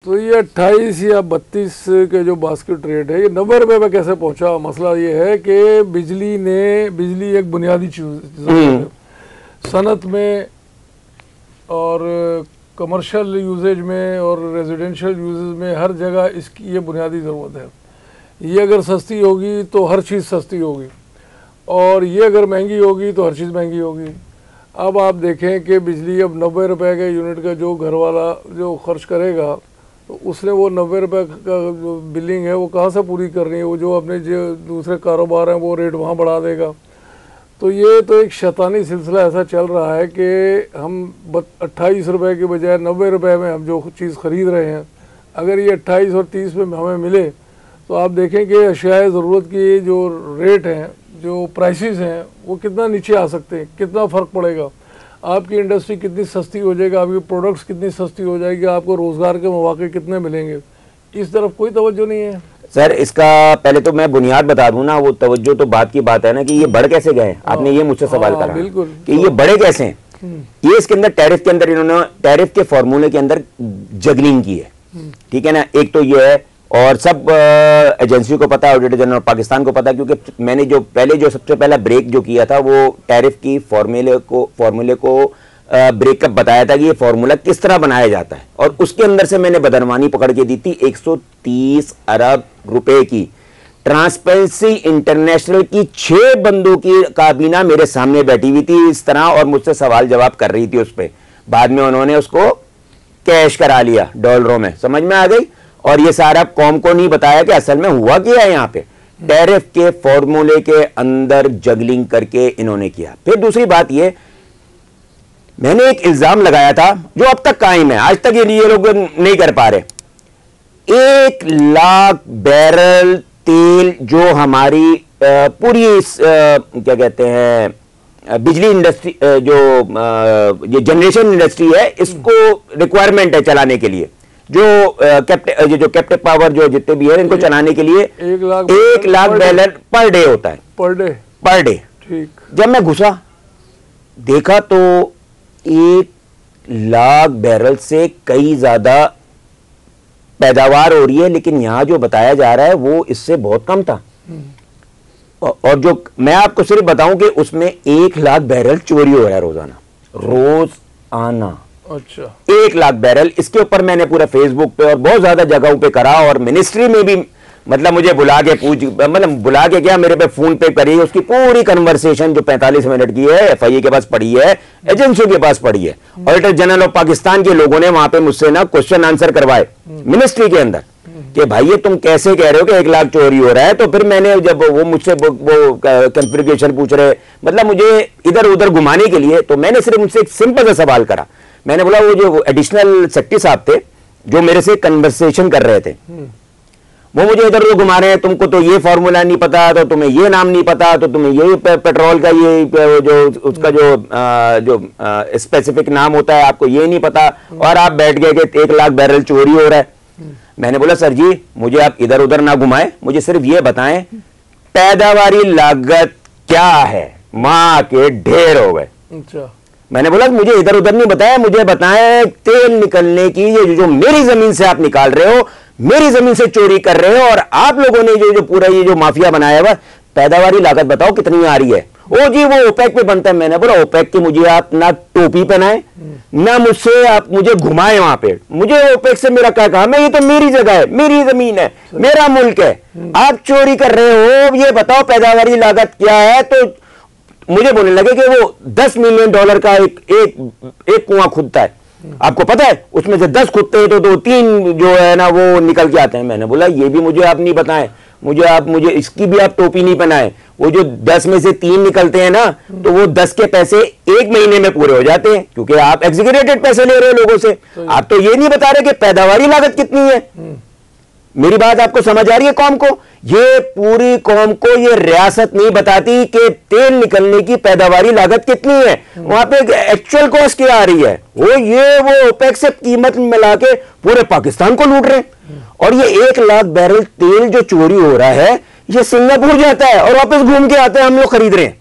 तो ये 28 या 32 के जो बास्केट रेट है ये 90 रुपए पे कैसे पहुंचा? मसला ये है कि बिजली एक बुनियादी चीज है सनत में और कमर्शियल यूजेज में और रेजिडेंशियल यूजेज में, हर जगह इसकी ये बुनियादी ज़रूरत है। ये अगर सस्ती होगी तो हर चीज़ सस्ती होगी, और ये अगर महंगी होगी तो हर चीज़ महंगी होगी। अब आप देखें कि बिजली अब 90 रुपए के यूनिट का जो घर वाला जो खर्च करेगा, तो उसने वो 90 रुपए का जो बिलिंग है वो कहाँ से पूरी करनी है? वो जो अपने जो दूसरे कारोबार हैं वो रेट वहाँ बढ़ा देगा। तो ये तो एक शैतानी सिलसिला ऐसा चल रहा है कि हम 28 रुपए के बजाय 90 रुपए में हम जो चीज़ ख़रीद रहे हैं, अगर ये 28 और 30 में हमें मिले तो आप देखें कि अशियाए ज़रूरत की जो रेट हैं, जो प्राइसेस हैं, वो कितना नीचे आ सकते हैं, कितना फ़र्क पड़ेगा, आपकी इंडस्ट्री कितनी सस्ती हो जाएगी, आपकी प्रोडक्ट्स कितनी सस्ती हो जाएगी, आपको रोज़गार के मौके कितने मिलेंगे। इस तरफ कोई तवज्जो नहीं है सर। इसका पहले तो मैं बुनियाद बता दूं ना, वो तवज्जो तो बात की बात है ना कि ये बढ़ कैसे गए। आपने ये मुझसे सवाल करा बिल्कुल कि ये बढ़े कैसे हैं। ये इसके अंदर टैरिफ के अंदर इन्होंने टैरिफ के फॉर्मूले के अंदर जगलिंग की है, ठीक है ना। एक तो ये है, और सब एजेंसी को पता है, ऑडिटर जनरल पाकिस्तान को पता है, क्योंकि मैंने जो सबसे पहला ब्रेक जो किया था वो टैरिफ की फॉर्मूले को ब्रेकअप बताया था कि ये फॉर्मूला किस तरह बनाया जाता है, और उसके अंदर से मैंने बदनवानी पकड़ के दी थी 130 अरब रुपए की। ट्रांसपेरेंसी इंटरनेशनल की 6 बंदों की काबीना मेरे सामने बैठी हुई थी इस तरह, और मुझसे सवाल जवाब कर रही थी उस पर। बाद में उन्होंने उसको कैश करा लिया डॉलरों में, समझ में आ गई। और ये सारा कौम को नहीं बताया कि असल में हुआ क्या है। यहाँ पे टैरिफ के फॉर्मूले के अंदर जगलिंग करके इन्होंने किया। फिर दूसरी बात ये, मैंने एक इल्जाम लगाया था जो अब तक कायम है, आज तक ये लोग नहीं कर पा रहे। 1 लाख बैरल तेल जो हमारी पूरी क्या कहते हैं बिजली इंडस्ट्री, जो जनरेशन इंडस्ट्री है, इसको रिक्वायरमेंट है चलाने के लिए, जो कैप्टिव पावर जो जितने भी है इनको चलाने के लिए 1 लाख बैरल पर डे होता है। पर डे ठीक। जब मैं घुसा देखा तो 1 लाख बैरल से कई ज्यादा पैदावार हो रही है, लेकिन यहां जो बताया जा रहा है वो इससे बहुत कम था। और जो मैं आपको सिर्फ बताऊं कि उसमें 1 लाख बैरल चोरी हो रहा है रोज आना। अच्छा, 1 लाख बैरल। इसके ऊपर मैंने पूरा फेसबुक पे और बहुत ज्यादा जगहों पे करा, और मिनिस्ट्री में भी मतलब मुझे बुला के क्या मेरे पे फोन पे करी, उसकी पूरी कन्वर्सेशन जो 45 मिनट की है FIA के पास पड़ी है, एजेंसियों के पास पड़ी है। ऑडिटर जनरल ऑफ पाकिस्तान के लोगों ने वहां पे मुझसे ना क्वेश्चन आंसर करवाए मिनिस्ट्री के अंदर कि भाई ये तुम कैसे कह रहे हो कि 1 लाख चोरी हो रहा है। तो फिर मैंने जब वो मुझसे वो कंफिगरेशन पूछ रहे, मतलब मुझे इधर उधर घुमाने के लिए, तो मैंने सिर्फ मुझसे एक सिंपल सा सवाल करा। मैंने बोला वो जो एडिशनल सेक्रेटरी साहब थे जो मेरे से कन्वर्सेशन कर रहे थे, वो मुझे इधर उधर घुमा रहे हैं, तुमको तो ये फॉर्मूला नहीं पता, तो तुम्हें ये नाम नहीं पता, तो तुम्हें ये पेट्रोल का ये जो उसका जो स्पेसिफिक नाम होता है आपको ये नहीं पता, और आप बैठ गए कि 1 लाख बैरल चोरी हो रहा है। मैंने बोला सर जी मुझे आप इधर उधर ना घुमाएं, मुझे सिर्फ ये बताएं पैदावारी लागत क्या है। मां के ढेर हो गए। अच्छा, मैंने बोला मुझे इधर उधर नहीं बताया, मुझे बताएं तेल निकलने की ये जो मेरी जमीन से आप निकाल रहे हो, मेरी जमीन से चोरी कर रहे हो, और आप लोगों ने जो पूरा ये जो माफिया बनाया हुआ, पैदावारी लागत बताओ कितनी आ रही है। ओ जी वो ओपेक पे बनता है। मैंने बोला ओपेक की मुझे आप ना टोपी पहनाए ना मुझसे आप मुझे घुमाए वहां पे, मुझे ओपेक से मेरा क्या काम है, ये तो मेरी जगह है, मेरी जमीन है, मेरा मुल्क है, आप चोरी कर रहे हो, ये बताओ पैदावारी लागत क्या है। तो मुझे बोलने लगे कि वो $10 मिलियन का एक कुआं खुदता है, आपको पता है उसमें से 10 खुदते हैं तो 2-3 जो है ना वो निकल के आते हैं। मैंने बोला ये भी मुझे आप नहीं बताएं, मुझे इसकी भी आप टोपी नहीं पहनाएं। वो जो 10 में से 3 निकलते हैं ना, तो वो 10 के पैसे 1 महीने में पूरे हो जाते हैं, क्योंकि आप एग्जीक्यूटिव पैसे ले रहे हो लोगों से। आप तो ये नहीं बता रहे कि पैदावारी लागत कितनी है। मेरी बात आपको समझ आ रही है? कौम को, ये पूरी कौम को ये रियासत नहीं बताती कि तेल निकलने की पैदावारी लागत कितनी है, वहां पे एक्चुअल कॉस्ट क्या आ रही है। वो ओपेक से कीमत मिला के पूरे पाकिस्तान को लूट रहे हैं। और ये 1 लाख बैरल तेल जो चोरी हो रहा है, ये सिंगापुर जाता है और वापस घूम के आता है, हम लोग खरीद रहे हैं।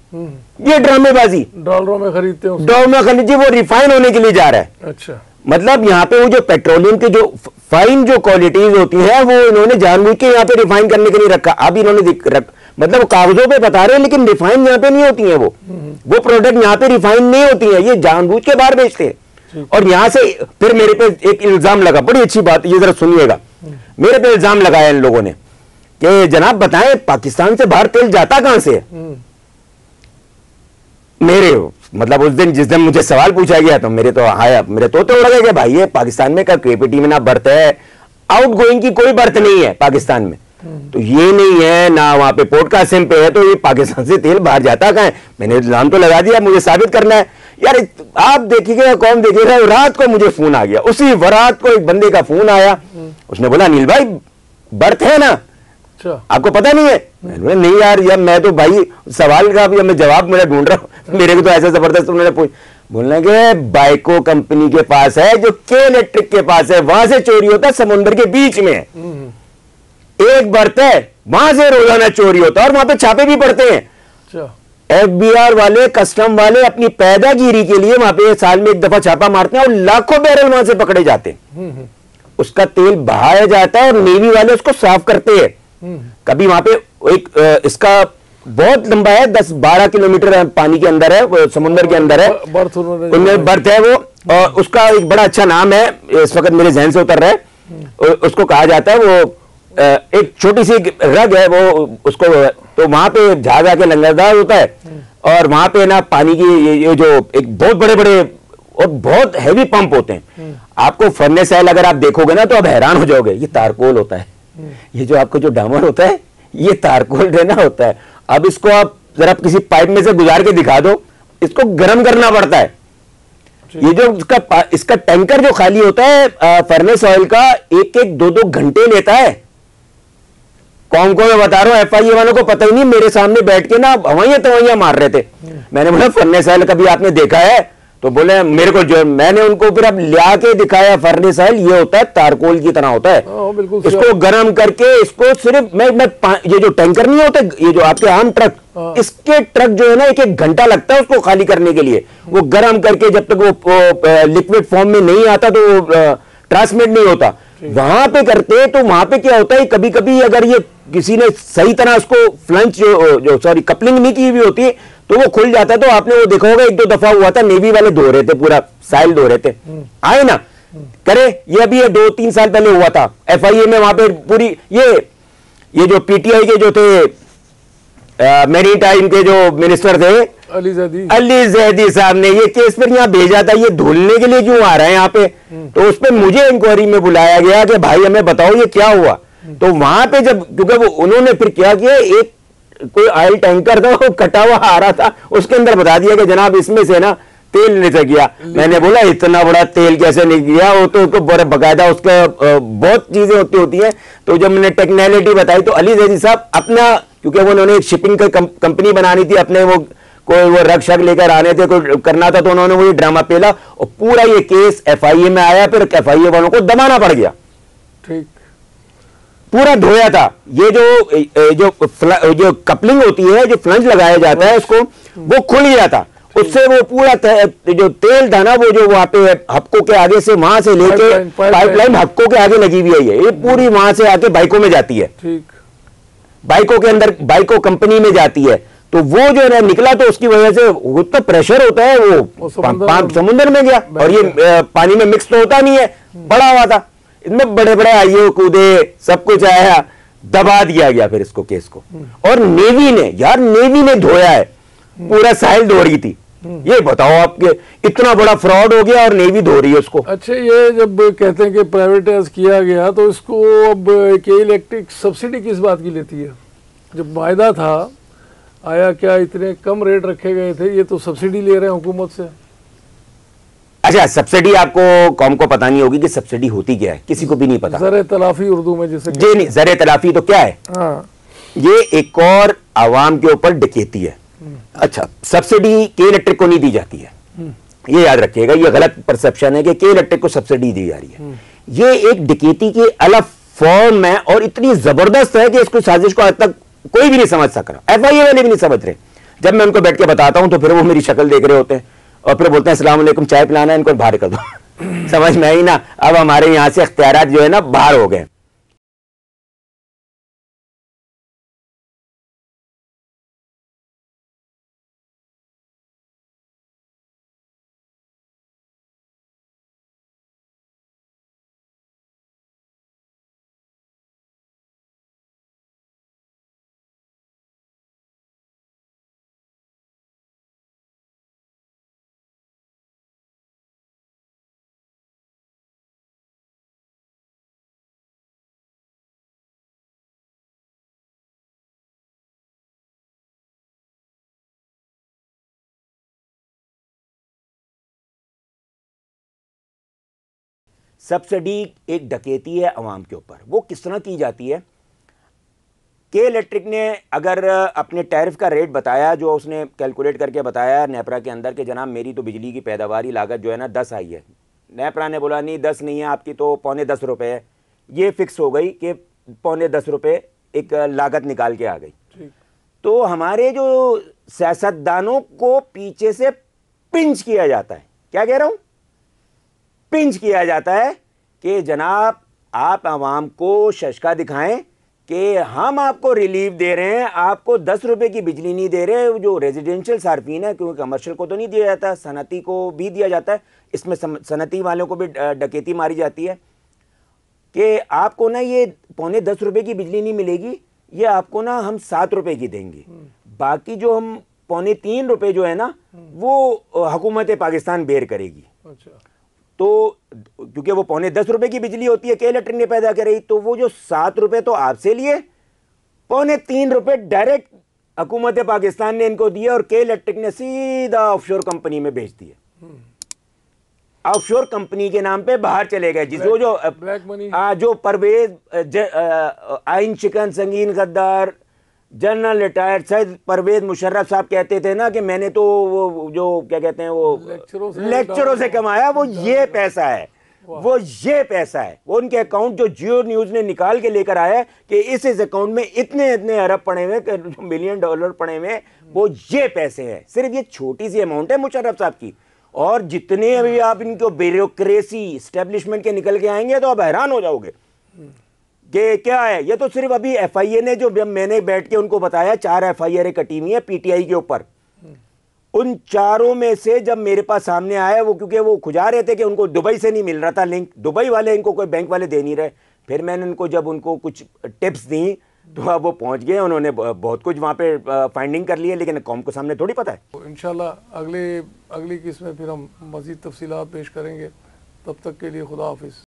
ये ड्रामेबाजी। डॉलरों में खरीदते हैं, डॉलर में खरीदते, वो रिफाइन होने के लिए जा रहा है। अच्छा, मतलब यहाँ पे वो जो पेट्रोलियम के जो फाइन जो क्वालिटीज होती है वो इन्होंने जानबूझ के यहाँ पे रिफाइन करने के लिए रखा। अब इन्होंने मतलब कागजों पे बता रहे हैं लेकिन रिफाइन यहाँ पे नहीं होती है, वो प्रोडक्ट यहाँ पे रिफाइन नहीं होती है, ये जानबूझ के बाहर बेचते हैं। और यहां से फिर मेरे पे एक इल्जाम लगा, बड़ी अच्छी बात, ये जरा सुनिएगा। मेरे पे इल्जाम लगाया इन लोगों ने कि जनाब बताएं पाकिस्तान से बाहर तेल जाता कहां से है। मेरे मतलब उस दिन जिस दिन मुझे सवाल पूछा गया तो मेरे तो आया, मेरे तो उड़ गए कि भाई ये पाकिस्तान में का केपीटी में ना बर्थ है, आउट गोइंग की कोई बर्थ नहीं है पाकिस्तान में, तो ये नहीं है ना वहां पे पोर्ट कासिम पे है, तो ये पाकिस्तान से तेल बाहर जाता कहां है। मैंने इल्जाम तो लगा दिया, मुझे साबित करना है यार। आप देखिएगा कौन देखेगा, रात को मुझे फोन आ गया, उसी रात को एक बंदे का फोन आया, उसने बोला अनिल भाई बर्थ है ना, आपको पता नहीं है। मैंने नहीं यार मैं तो भाई सवाल का मैं जवाब मेरा ढूंढ रहा हूं, मेरे को तो ऐसा जबरदस्त उन्होंने बोलने के बाइको कंपनी के पास है जो के इलेक्ट्रिक के पास है, वहां से चोरी होता है, समुद्र के बीच में एक बर्थ है, वहां से रोजाना चोरी होता है और वहां पे छापे भी पड़ते हैं। एफबीआर वाले कस्टम वाले अपनी पैदागिरी के लिए वहां पे साल में एक दफा छापा मारते हैं और लाखों बैरल वहां से पकड़े जाते हैं, उसका तेल बहाया जाता है और नेवी वाले उसको साफ करते हैं। कभी वहां पे एक इसका बहुत लंबा है, 10-12 किलोमीटर पानी के अंदर है, समुद्र के अंदर है, उनमें बर्थ है वो, और उसका एक बड़ा अच्छा नाम है, इस वक्त मेरे जहन से उतर रहा है, उसको कहा जाता है, वो एक छोटी सी रग है वो उसको, तो वहां पे जहाज आके लंगरदार होता है और वहां पे ना पानी की ये जो एक बहुत बड़े बड़े और बहुत हैवी पंप होते हैं। आपको फर्नेस ऑयल अगर आप देखोगे ना तो आप हैरान हो जाओगे, ये तारकोल होता है, ये जो आपको जो डामर होता है ये तारकोल रहना होता है। अब इसको आप जरा किसी पाइप में से गुजार के दिखा दो, इसको गर्म करना पड़ता है। ये जो इसका टैंकर जो खाली होता है फर्नेस ऑयल का, 1-2 घंटे लेता है। कौन को मैं बता रहा हूं, एफआईए वालों को पता ही नहीं, मेरे सामने बैठ के ना हवाइयां तवाइयां मार रहे थे। मैंने बोला फर्नेस ऑयल कभी आपने देखा है, तो बोले मेरे को, जो मैंने उनको फिर अब लिया के दिखाया, फर्नेस ऑयल ये होता है तारकोल की तरह होता है, इसको गर्म करके इसको सिर्फ ये जो टैंकर नहीं होता, ये जो आपके आम ट्रक, इसके ट्रक जो है ना 1-1 घंटा लगता है उसको खाली करने के लिए। वो गर्म करके जब तक वो लिक्विड फॉर्म में नहीं आता तो वो ट्रांसमिट नहीं होता, वहां पे करते। तो वहां पे क्या होता है, कभी कभी अगर ये किसी ने सही तरह उसको फ्लंच सॉरी कपलिंग नहीं की हुई होती तो वो खुल जाता है। तो आपने वो देखा होगा, 1-2 दफा हुआ था, नेवी वाले धो रहे थे, पूरा साइल धो रहे थे, आए ना करे, ये अभी 2-3 साल पहले हुआ था एफआईए में, वहां पे पूरी ये जो पीटीआई के जो थे मेरी टाइम के जो मिनिस्टर थे अली जैदी साहब ने ये केस फिर यहाँ भेजा था, ये धुलने के लिए क्यों आ रहे हैं यहाँ पे। तो उस पर मुझे इंक्वायरी में बुलाया गया कि भाई हमें बताओ ये क्या हुआ। तो वहां पे जब, क्योंकि वो उन्होंने फिर क्या किया, एक कोई ऑयल टैंकर था वो कटा हुआ आ रहा था, उसके अंदर बता दिया कि जनाब इसमें से ना तेल निकल गया। मैंने बोला इतना बड़ा तेल कैसे निकल गया, वो तो उसको बकायदा उसका बहुत चीजें होती हैं। तो जब मैंने टेक्नोलॉजी बताई तो अली जैदी साहब अपना, क्योंकि वो उन्होंने एक शिपिंग की कंपनी बनानी थी, अपने वो कोई वो रग शग लेकर आने थे, कोई करना था, तो उन्होंने वही ड्रामा पेला और पूरा ये केस एफआईए में आया, फिर एफआईए वालों को दबाना पड़ गया। ठीक, पूरा धोया था। ये जो कपलिंग होती है, जो फ्लंज लगाया जाता है उसको, वो खुल गया था, उससे वो पूरा जो तेल था ना, वो जो वहां पे हक्को के आगे से, वहां से लेके पाइपलाइन हक्को के आगे लगी हुई है, ये पूरी वहां से आके बाइकों में जाती है, बाइकों के अंदर, बाइकों कंपनी में जाती है। तो वो जो है निकला, तो उसकी वजह से उतना प्रेशर होता है, वो समुद्र में गया और ये पानी में मिक्स तो होता नहीं है, बड़ा हुआ था, इतने बड़े बड़े आइए कूदे, सब कुछ आया, दबा दिया गया फिर इसको, केस को। और नेवी ने, यार नेवी ने धोया है, पूरा साहिल धो रही थी। ये बताओ आपके, इतना बड़ा फ्रॉड हो गया और नेवी धो रही है उसको। अच्छा, ये जब कहते हैं कि प्राइवेटाइज किया गया, तो इसको अब के इलेक्ट्रिक सब्सिडी किस बात की लेती है? जब वायदा था आया, क्या इतने कम रेट रखे गए थे, ये तो सब्सिडी ले रहे हैं हुकूमत से। अच्छा, सब्सिडी आपको कौम को पता नहीं होगी कि सब्सिडी होती क्या है, किसी को भी नहीं पता। ज़रे तलाफी उर्दू में जिसे जी नहीं, ज़रे तलाफी तो क्या है? हाँ। ये एक और आवाम के ऊपर डकैती है। अच्छा, सब्सिडी के इलेक्ट्रिक को नहीं दी जाती है, ये याद रखिएगा, ये गलत परसेप्शन है कि के इलेक्ट्रिक को सब्सिडी दी जा रही है। ये एक डकैती के अलग फॉर्म है और इतनी जबरदस्त है कि इसको साजिश को आज तक कोई भी नहीं समझ सक रहा, एफआईए वाले भी नहीं समझ रहे। जब मैं उनको बैठ के बताता हूं तो फिर वो मेरी शक्ल देख रहे होते हैं और फिर बोलते हैं अस्सलाम वालेकुम, चाय पिलाना है, इनको बाहर कर दो। समझ में आई ना। अब हमारे यहाँ से इख्तियारात जो है ना बाहर हो गए। सब्सिडी एक डकैती है अवाम के ऊपर। वो किस तरह की जाती है? के इलेक्ट्रिक ने अगर अपने टैरिफ का रेट बताया, जो उसने कैलकुलेट करके बताया नेपरा के अंदर, कि जनाब मेरी तो बिजली की पैदावारी लागत जो है ना 10 आई है। नेपरा ने बोला नहीं 10 नहीं है, आपकी तो $10.25 रुपये है। ये फिक्स हो गई कि $10.25 रुपये एक लागत निकाल के आ गई। तो हमारे जो सियासतदानों को पीछे से पिंच किया जाता है। क्या कह रहा हूं? पिंच किया जाता है कि जनाब आप आवाम को शशका दिखाएं कि हम आपको रिलीफ दे रहे हैं, आपको 10 रुपए की बिजली नहीं दे रहे। जो रेजिडेंशियल सार्फिन है, क्योंकि कमर्शियल को तो नहीं दिया जाता, सनती को भी दिया जाता है, इसमें सनती वालों को भी डकैती मारी जाती है कि आपको ना ये $10.25 रुपए की बिजली नहीं मिलेगी, ये आपको ना हम 7 रुपए की देंगे। बाकी जो हम $3.25 रुपए जो है ना वो हुकूमत पाकिस्तान बेर करेगी। अच्छा। तो क्योंकि वो $10.25 रुपए की बिजली होती है, के इलेक्ट्रिक ने पैदा करी, तो वो जो 7 रुपए तो आपसे लिए, $3.25 रुपए डायरेक्ट हुकूमत पाकिस्तान ने इनको दिए और के इलेक्ट्रिक ने सीधा ऑफशोर कंपनी में भेज दिए। ऑफशोर कंपनी के नाम पे बाहर चले गए। जिसको जो ब्लैक मनी, जो परवेज आइन शिकन संगीन गद्दार जनरल रिटायर्ड सैयद परवेज मुशर्रफ साहब कहते थे ना कि मैंने तो वो जो क्या कहते हैं वो लेक्चरों से कमाया, वो ये पैसा है, वो ये पैसा है। वो उनके अकाउंट जो जियो न्यूज ने निकाल के लेकर आया कि इस अकाउंट में इतने इतने अरब पड़े हुए, $1 मिलियन पड़े हुए, वो ये पैसे हैं। सिर्फ ये छोटी सी अमाउंट है मुशर्रफ साहब की। और जितने अभी आप इनको ब्यूरोक्रेसी एस्टेब्लिशमेंट के निकल के आएंगे तो आप हैरान हो जाओगे कि क्या है। ये तो सिर्फ अभी FIA ने, जो मैंने बैठ के उनको बताया, 4 FIR कटी हुई है PTI के ऊपर। उन चारों में से जब मेरे पास सामने आया, वो क्योंकि वो खुजा रहे थे कि उनको दुबई से नहीं मिल रहा था लिंक, दुबई वाले इनको कोई बैंक वाले दे नहीं रहे। फिर मैंने उनको जब उनको कुछ टिप्स दी तो अब वो पहुंच गए, उन्होंने बहुत कुछ वहां पे फाइंडिंग कर ली है, लेकिन कौम को सामने थोड़ी पता है। तो इंशाल्लाह अगली किस्त में फिर हम मज़ीद तफसीलात पेश करेंगे। तब तक के लिए खुदा हाफिज़।